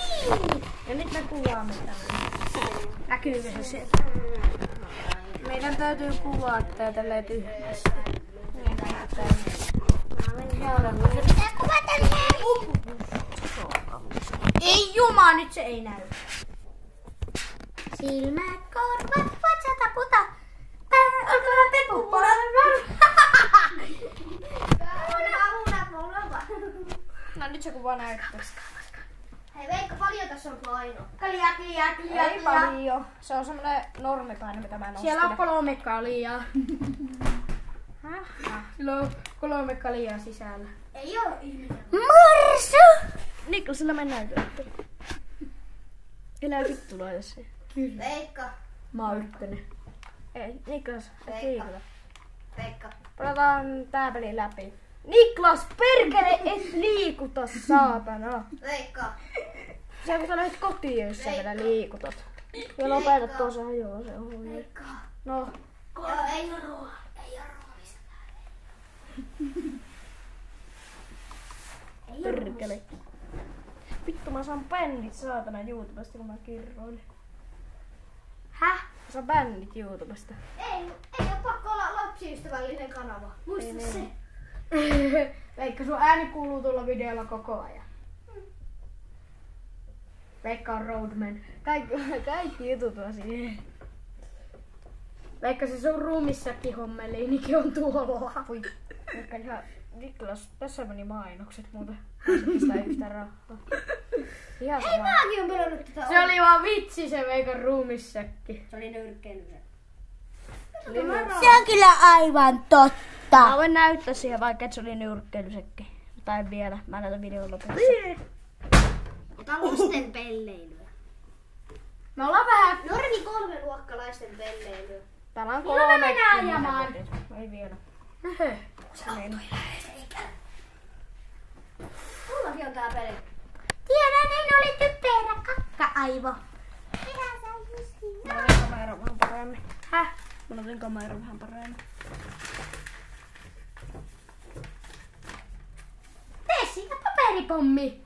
niin! Ja nyt me kuvaamme tämän. Näkyykö se sieltä? Meidän täytyy kuvaa tää tälleen tyhmästi. Pitää kuvata ei juma, nyt se ei näy. Silmät, korvat, vatsata, puta. Olkaa pepu, no nyt se kuva näyttää. Hei Veikka, paljon tässä on paino? Kalia. Ei paljon. Se on semmonen normipaino, mitä mä nostin. Siellä on 3 kaljaa. Sillä on 3 kaljaa sisällä. Ei oo ihminen. Morsu! Niklasilla mennään kyllä. Elää vittu laidassa. Kyllä. Veikka. Mä oon ykkönen. Ei, Niklas, et liikuta. Veikka. Palataan tää peli läpi. Niklas, perkele, et liikuta, saatana. Veikka. Sä kun sä lähdet kotiin, jos sä vielä liikutat. Ja lopetat tuossa, joo, se on. Veikka. No. Joo, ei oo ruumista. Perkele. Vittu, mä saan bändit saatana YouTubesta, kun mä kirroin. Häh? Mä saan bändit YouTubesta. Ei oo pakko olla lapsiystävällinen kanava. Muista se. Veikka, sun ääni kuuluu tuolla videolla koko ajan. Veikka on roadman. Kaikki jutut on siihen. Veikka, se sun ruumissäkin hommeliinikin on tuolla. Veikka, ihan Niklas, tässä meni mainokset muuten. Sitä yhtä rahaa. Ihan Hei, mäkin on pelannut tätä. Se oli vaan vitsi se Veikan ruumissäkki. Se oli nyrkkeilyä. Se on kyllä aivan totta. Mä voin näyttää siihen vaikka, että se oli nyrkkeilysekki. Tai vielä. Mä näytän videon lopussa. Ota lasten pelleilyä. Me ollaan vähän... Normi 3-luokkalaisten pelleilyä. Täällä on Milloin me mennään ajamaan? Ei vielä. Se on toi lähes eikä. Mullakin on tää peli. Tiedän, en ole typerä kakka-aivo. Mä otin kameran vähän paremmin. Häh? Mä otin kameran vähän paremmin. Tee siitä paperipommi.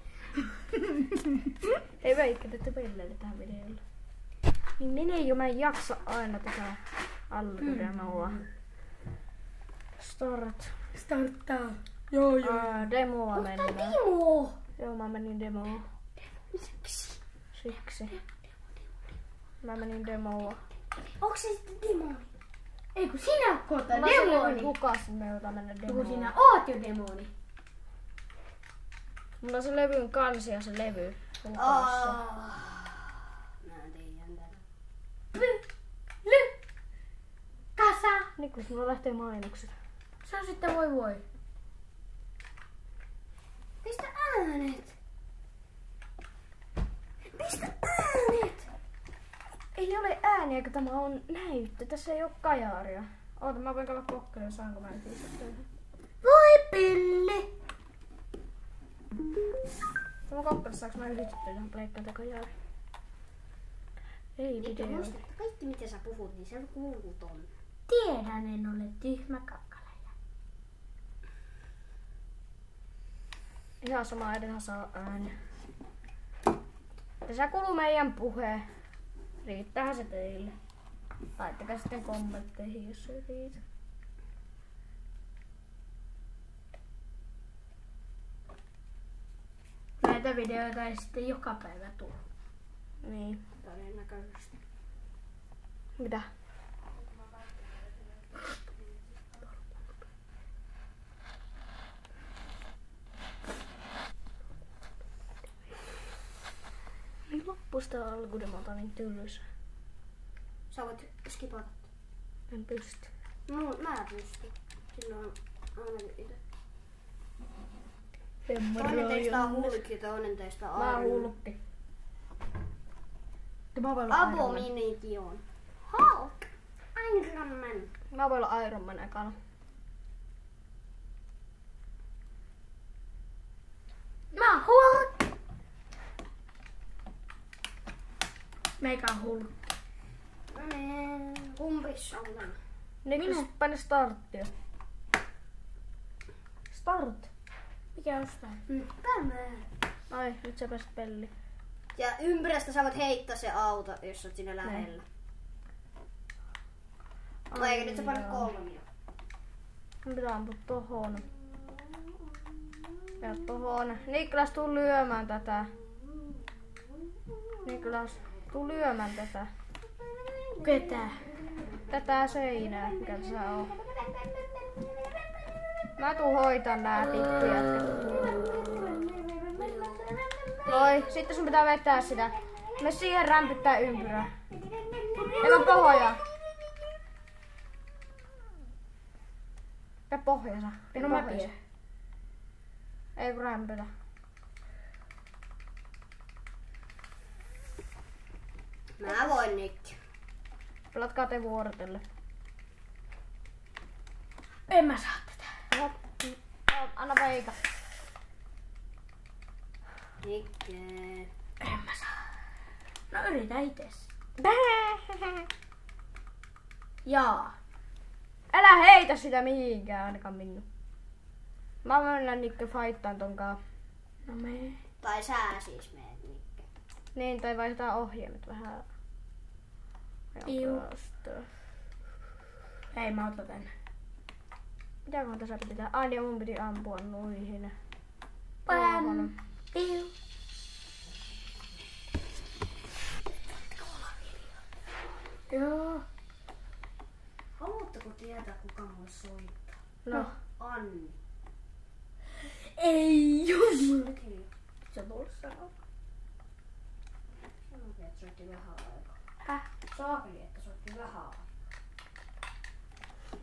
Ei Veikka, te pelleille tähän videolle. Niin menee jo, mä en jaksa aina tätä alkudemoa. Starttaa. Joo. Demoa mennään. Demo. Joo, mä menin demoa. Siksi. Mä menin demoa. Onks se sitten demoni? Ei kun sinä oot Mä demoni. kuka sinne, jota mennä Kun demoa. sinä oot jo demoni. Mulla on se levyn kansi ja se levy. Lukassa. Mä tiedän tätä. Kasa. Niklas, mulla lähtee mainokset. Se on sitten voi. Pistä äänet. Pistä äänet. Ei ole ääniä, kun tämä on näyttö. Tässä ei oo kajaaria. Oota, mä voin käydä kokkelemaan, saanko mä yhdistää. Voi pilli. Mä kokkelemaan, saanko mä yhdistää tähän pleikkaan tai kajaari. Ei Niitä video. muista, että kaikki mitä sä puhut, niin se kuuluu tonne. Tiedän, en ole tyhmä kakkaleja. Ihan sama, edenhän saa ääniä. Tässä kuuluu meidän puhe. Riittäähän se teille. Laittakaa sitten kommentteihin, jos ei riitä. Näitä videoita ei sitten joka päivä tule. Niin. Todennäköisesti. Mitä? Niin loppu sitä alkudemota niin tylsä. Sä voit skipata. En pysty. Mä pystyn. Silloin aina itse. Hemmara Toinen teistä on Janne. hulkki ja toinen teistä on Mä oon Iron Man. hulkki. Mä voin olla Iron Man. Abomination. Hulk. Iron Man. Mä voin olla Iron Man ekana. Mä oon Hulk. Meikä on Hulk. Kumpissa on tämä? Niklas, paina starttia. Start. Mikä on sitä? Tämä. Ai, nyt sä pääsit peliin. Ja ympyrästä sä voit heittää se auto, jos oot siinä lähellä. Vai eikö nyt sä panna kolmia? Mun pitää ampua tohon. Ja tohon. Niklas, tuu lyömään tätä. Niklas, tuu lyömään tätä. Ketä? Tätä seinää, mikä tässä on. Mä tuun hoitaan nää pikkujätket. Noi, sitten sun pitää vetää sitä. Me siihen rämpyttää ympyrää. Eikä pohjaa. Ja pohjansa. No mä pidän. Ei kun rämpytä. Mä voin nyt. Pelatkaa te vuorotelle. En mä saa tätä. Anna Veika. Nikke. En mä saa. No yritä ites. Jaa. Älä heitä sitä mihinkään, ainakaan minun. Mä mennään Nikke faittaan tonkaan. No me. Tai sä siis meet Nikke. Niin, tai vaihdetaan ohjaimet vähän. Iu. Jonkasta. Ei mä otan tänne. Mitäköhän tässä pitää? Ai niin, mun piti ampua noihin. Pam. Piu. Joo. Haluatteko tietää, kuka mulle soittaa? No. Anni. Ei jumala. Okei. Se mulle sanoo. Sanoikin, että soitti vähän aikaa. Häh? Saakeli, että soitti vähän aikaa.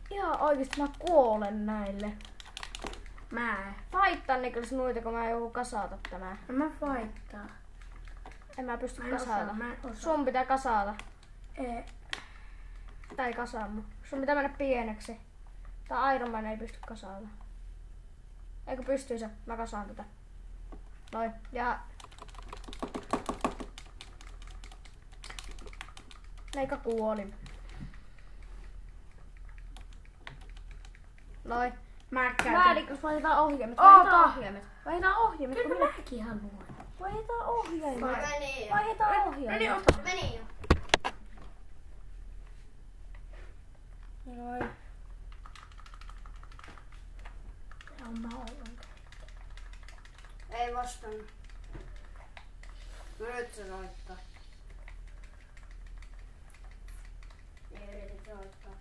Ihan oikeesti mä kuolen näille. Mä. Faittaa Niklas noita, kun mä joudun kasata tänään. No mä faittaa. En mä pysty Mä en kasata. osaa, mä en osaa. Sun pitää kasata. Ei. Tää ei kasaa mun. Sun pitää mennä pieneksi. Tää Iron Man ei pysty kasaamaan. Eikö pystyisi? Mä kasaan tätä. Noin. Ja... Meikä kuoli. Noin. Mä Mä käytän. Niklas vaihdetaan ohjaimet. Oota. Vaihdetaan ohjaimet. Vaihdetaan ohjaimet. Kyllä kun mäkin haluan. Vaihdetaan ohjaimet. Meni jo. Vaihdetaan No ohjaimet. niin, ota. Meni jo. Noin. On mä ollenkaan. Ei vastannut. No nyt se soittaa. Ei yritit soittaa.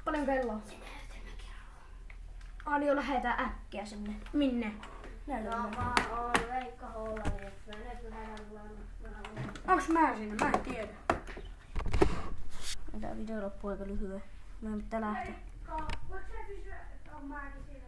Paljon kelloa? Anjo, lähetään äkkiä sinne. Minne? No mä oon Veikka Hollani, että nyt lähdetään Onks mä siinä? Mä en tiedä. Tää video loppuu aika lyhyen. Meidän pitää lähteä. Voitko sä kysyä, että on mäkin siinä?